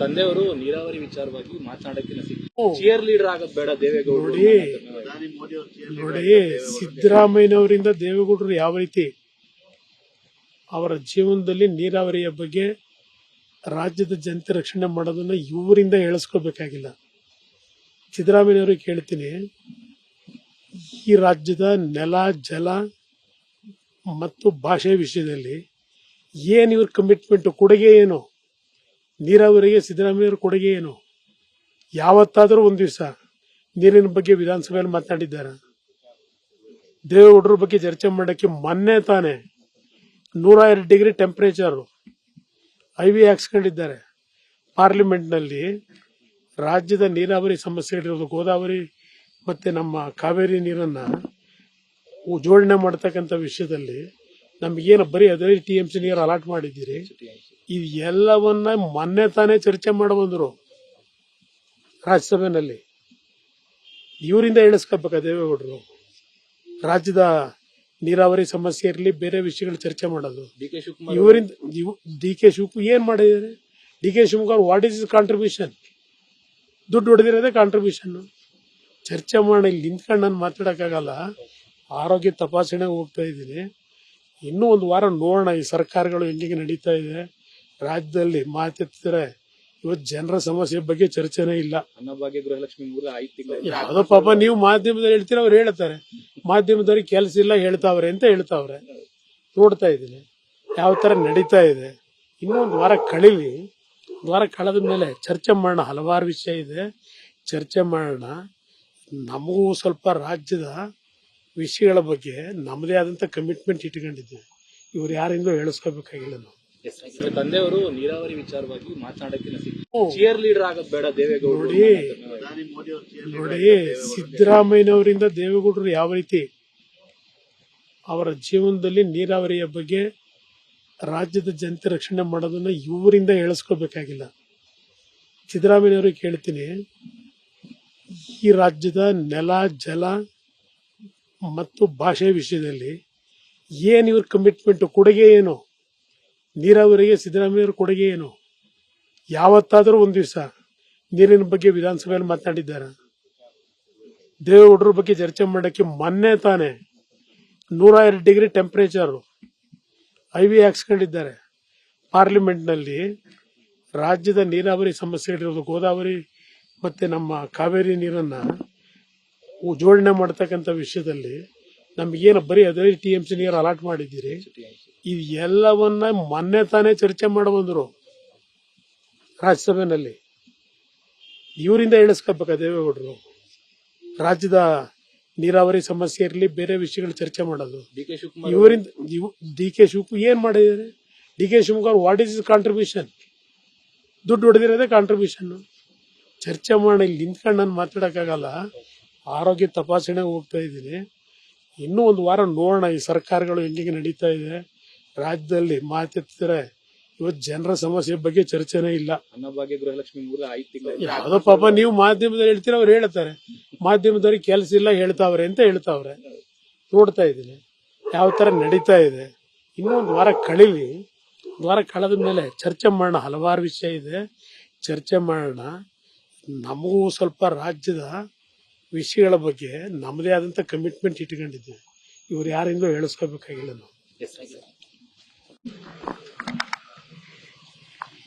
ತಂದೆಯವರು ನೀರಾವರಿ ವಿಚಾರವಾಗಿ ಮಾತನಾಡಕ್ಕೆ ಚಿಯರ್ ಲೀಡರ್ ಆಗೋದು ಬೇಡ ದೇವೇಗೌಡರು. ನೋಡಿ, ಸಿದ್ದರಾಮಯ್ಯನವರಿಂದ ದೇವೇಗೌಡರು ಯಾವ ರೀತಿ ಅವರ ಜೀವನದಲ್ಲಿ ನೀರಾವರಿಯ ಬಗ್ಗೆ ರಾಜ್ಯದ ಜನತೆ ರಕ್ಷಣೆ ಮಾಡೋದನ್ನ ಇವರಿಂದ ಹೇಳಿಸ್ಕೋಬೇಕಾಗಿಲ್ಲ. ಸಿದ್ದರಾಮಯ್ಯನವ್ರಿಗೆ ಕೇಳ್ತೀನಿ, ಈ ರಾಜ್ಯದ ನೆಲ, ಜಲ ಮತ್ತು ಭಾಷೆ ವಿಷಯದಲ್ಲಿ ಏನು ಇವ್ರ ಕಮಿಟ್ಮೆಂಟ್, ಕೊಡುಗೆ ಏನು? ನೀರಾವರಿಗೆ ಸಿದ್ದರಾಮಯ್ಯವ್ರ ಕೊಡುಗೆ ಏನು? ಯಾವತ್ತಾದರೂ ಒಂದು ದಿವಸ ನೀರಿನ ಬಗ್ಗೆ ವಿಧಾನಸಭೆಯಲ್ಲಿ ಮಾತನಾಡಿದ್ದಾರೆ? ದೇವೇಗೌಡರ ಬಗ್ಗೆ ಚರ್ಚೆ ಮಾಡಕ್ಕೆ ಮೊನ್ನೆ ತಾನೆ 102 ಡಿಗ್ರಿ ಟೆಂಪರೇಚರ್ IV ಹಾಕ್ಸ್ಕೊಂಡಿದ್ದಾರೆ ಪಾರ್ಲಿಮೆಂಟ್ನಲ್ಲಿ. ರಾಜ್ಯದ ನೀರಾವರಿ ಸಮಸ್ಯೆಗಳಿರೋದು, ಗೋದಾವರಿ ಮತ್ತೆ ನಮ್ಮ ಕಾವೇರಿ ನೀರನ್ನ ಜೋಡಣೆ ಮಾಡತಕ್ಕಂಥ ವಿಷಯದಲ್ಲಿ ನಮಗೇನು ಬರೀ 15 TMC ನೀರು ಅಲಾಟ್ ಮಾಡಿದ್ದೀರಿ, ಇದು ಎಲ್ಲವನ್ನ ಮೊನ್ನೆ ತಾನೇ ಚರ್ಚೆ ಮಾಡಿ ಬಂದರು ರಾಜ್ಯಸಭೆಯಲ್ಲಿ. ಇವರಿಂದ ಹೇಳಿಸ್ಕೋಬೇಕಾ ದೇವೇಗೌಡರು? ರಾಜ್ಯದ ನೀರಾವರಿ ಸಮಸ್ಯೆ ಇರಲಿ, ಬೇರೆ ವಿಷಯಗಳು ಚರ್ಚೆ ಮಾಡೋದು ಇವರಿಂದ. DK ಶಿವಕುಮಾರ್ ಏನ್ ಮಾಡಿದ್ದಾರೆ? DK Shivakumar what is is contribution? ದುಡ್ಡು ಹೊಡೆದಿರೋದೇ ಕಾಂಟ್ರಿಬ್ಯೂಷನ್. ಚರ್ಚೆ ಮಾಡಿ ಇಲ್ಲಿ ನಿಂತ್ಕೊಂಡು ನಾನು ಮಾತಾಡಕ್ಕಾಗಲ್ಲ. ಆರೋಗ್ಯ ತಪಾಸಣೆ ಹೋಗ್ತಾ ಇದ್ದೀನಿ. ಇನ್ನೂ ಒಂದು ವಾರ ನೋಡೋಣ ಈ ಸರ್ಕಾರಗಳು ಹೆಂಗೆ ನಡೀತಾ ಇದೆ ರಾಜ್ಯದಲ್ಲಿ. ಮಾತೆತ್ತಿದ್ರೆ ಇವತ್ತು ಜನರ ಸಮಸ್ಯೆ ಬಗ್ಗೆ ಚರ್ಚೆನೇ ಇಲ್ಲ. ಅನ್ನಭಾಗ್ಯ, ಗೃಹಲಕ್ಷ್ಮಿ 5 ತಿಂಗಳು ಯಾವುದೋ ಪಾಪ ನೀವು ಮಾಧ್ಯಮದಲ್ಲಿ ಹೇಳ್ತೀರ, ಅವ್ರು ಹೇಳ್ತಾರೆ ಮಾಧ್ಯಮದವ್ರಿಗೆ ಕೆಲಸ ಇಲ್ಲ ಹೇಳ್ತಾವ್ರೆ ಅಂತ ಹೇಳ್ತಾವ್ರೆ. ನೋಡ್ತಾ ಇದ್ದೀನಿ ಯಾವ ತರ ನಡೀತಾ ಇದೆ. ಇನ್ನೊಂದು ವಾರ ಕಳೀಲಿ. ಒಂದು ವಾರ ಕಳೆದ ಮೇಲೆ ಚರ್ಚೆ ಮಾಡೋಣ. ಹಲವಾರು ವಿಷಯ ಇದೆ, ಚರ್ಚೆ ಮಾಡೋಣ. ನಮಗೂ ಸ್ವಲ್ಪ ರಾಜ್ಯದ ವಿಷಯಗಳ ಬಗ್ಗೆ ನಮ್ಮದೇ ಆದಂತ ಕಮಿಟ್ಮೆಂಟ್ ಇಟ್ಕೊಂಡಿದ್ದೀವಿ. ಇವ್ರು ಯಾರಿಂದಲೂ ಹೇಳಿಸ್ಕೋಬೇಕಾಗಿಲ್ಲ ನಾವು. ತಂದೆಯವರು ನೀರಾವರಿ ವಿಚಾರವಾಗಿ ಮಾತನಾಡಕ್ಕೆ ಚಿಯರ್ ಲೀಡರ್ ಆಗೋದು ಬೇಡ ದೇವೇಗೌಡರು. ನೋಡಿ, ಸಿದ್ದರಾಮಯ್ಯನವರಿಂದ ದೇವೇಗೌಡರು ಯಾವ ರೀತಿ ಅವರ ಜೀವನದಲ್ಲಿ ನೀರಾವರಿಯ ಬಗ್ಗೆ ರಾಜ್ಯದ ಜನತೆ ರಕ್ಷಣೆ ಮಾಡೋದನ್ನ ಇವರಿಂದ ಹೇಳಿಸ್ಕೋಬೇಕಾಗಿಲ್ಲ. ಸಿದ್ದರಾಮಯ್ಯನವ್ರಿಗೆ ಕೇಳ್ತೀನಿ, ಈ ರಾಜ್ಯದ ನೆಲ, ಜಲ ಮತ್ತು ಭಾಷೆ ವಿಷಯದಲ್ಲಿ ಏನು ಇವ್ರ ಕಮಿಟ್ಮೆಂಟ್, ಕೊಡುಗೆ ಏನು? ನೀರಾವರಿಗೆ ಸಿದ್ದರಾಮಯ್ಯವ್ರ ಕೊಡುಗೆ ಏನು? ಯಾವತ್ತಾದರೂ ಒಂದು ದಿವಸ ನೀರಿನ ಬಗ್ಗೆ ವಿಧಾನಸಭೆಯಲ್ಲಿ ಮಾತನಾಡಿದ್ದಾರೆ? ದೇವೇಗೌಡರ ಬಗ್ಗೆ ಚರ್ಚೆ ಮಾಡಕ್ಕೆ ಮೊನ್ನೆ ತಾನೆ 102 ಡಿಗ್ರಿ ಟೆಂಪರೇಚರ್ IV ಹಾಕ್ಸ್ಕೊಂಡಿದ್ದಾರೆ ಪಾರ್ಲಿಮೆಂಟ್ನಲ್ಲಿ. ರಾಜ್ಯದ ನೀರಾವರಿ ಸಮಸ್ಯೆಗಳಿರೋದು, ಗೋದಾವರಿ ಮತ್ತೆ ನಮ್ಮ ಕಾವೇರಿ ನೀರನ್ನ ಜೋಡಣೆ ಮಾಡತಕ್ಕಂಥ ವಿಷಯದಲ್ಲಿ ನಮಗೇನು ಬರೀ 15 TMC ನೀರು ಅಲಾಟ್ ಮಾಡಿದ್ದೀರಿ, ಇದು ಎಲ್ಲವನ್ನ ಮೊನ್ನೆ ತಾನೇ ಚರ್ಚೆ ಮಾಡಿ ಬಂದರು ರಾಜ್ಯಸಭೆಯಲ್ಲಿ. ಇವರಿಂದ ಹೇಳಿಸ್ಕೋಬೇಕಾ ದೇವೇಗೌಡರು? ರಾಜ್ಯದ ನೀರಾವರಿ ಸಮಸ್ಯೆ ಇರಲಿ, ಬೇರೆ ವಿಷಯಗಳು ಚರ್ಚೆ ಮಾಡೋದು ಇವರಿಂದ. DK ಶಿವಕುಮಾರ್ ಏನ್ ಮಾಡಿದ್ದಾರೆ? DK Shivakumar what is is contribution? ದುಡ್ಡು ಹೊಡೆದಿರೋದೇ ಕಾಂಟ್ರಿಬ್ಯೂಷನ್. ಚರ್ಚೆ ಮಾಡಿ ಇಲ್ಲಿ ನಿಂತ್ಕೊಂಡು ನಾನು ಮಾತಾಡಕ್ಕಾಗಲ್ಲ. ಆರೋಗ್ಯ ತಪಾಸಣೆ ಹೋಗ್ತಾ ಇದ್ದೀನಿ. ಇನ್ನೂ ಒಂದು ವಾರ ನೋಡೋಣ ಈ ಸರ್ಕಾರಗಳು ಹೆಂಗೆ ನಡೀತಾ ಇದೆ ರಾಜ್ಯದಲ್ಲಿ. ಮಾತೆತ್ತಿದ್ರೆ ಇವತ್ತು ಜನರ ಸಮಸ್ಯೆ ಬಗ್ಗೆ ಚರ್ಚೆನೇ ಇಲ್ಲ. ಅನ್ನಭಾಗ್ಯ, ಗೃಹಲಕ್ಷ್ಮಿ 5 ತಿಂಗಳು ಯಾವುದೋ ಪಾಪ ನೀವು ಮಾಧ್ಯಮದಲ್ಲಿ ಹೇಳ್ತೀರ, ಅವ್ರು ಹೇಳ್ತಾರೆ ಮಾಧ್ಯಮದವ್ರಿಗೆ ಕೆಲಸ ಇಲ್ಲ ಹೇಳ್ತಾವ್ರೆ ಅಂತ ಹೇಳ್ತಾವ್ರೆ. ನೋಡ್ತಾ ಇದ್ದೀನಿ ಯಾವ ತರ ನಡೀತಾ ಇದೆ. ಇನ್ನೊಂದು ವಾರ ಕಳೀಲಿ. ಒಂದು ವಾರ ಕಳೆದ ಮೇಲೆ ಚರ್ಚೆ ಮಾಡೋಣ. ಹಲವಾರು ವಿಷಯ ಇದೆ, ಚರ್ಚೆ ಮಾಡೋಣ. ನಮಗೂ ಸ್ವಲ್ಪ ರಾಜ್ಯದ ವಿಷಯಗಳ ಬಗ್ಗೆ ನಮ್ಮದೇ ಆದಂತ ಕಮಿಟ್ಮೆಂಟ್ ಇಟ್ಕೊಂಡಿದ್ದೀವಿ. ಇವ್ರು ಯಾರಿಂದಲೂ ಹೇಳಿಸ್ಕೋಬೇಕಾಗಿಲ್ಲ ನಾವು.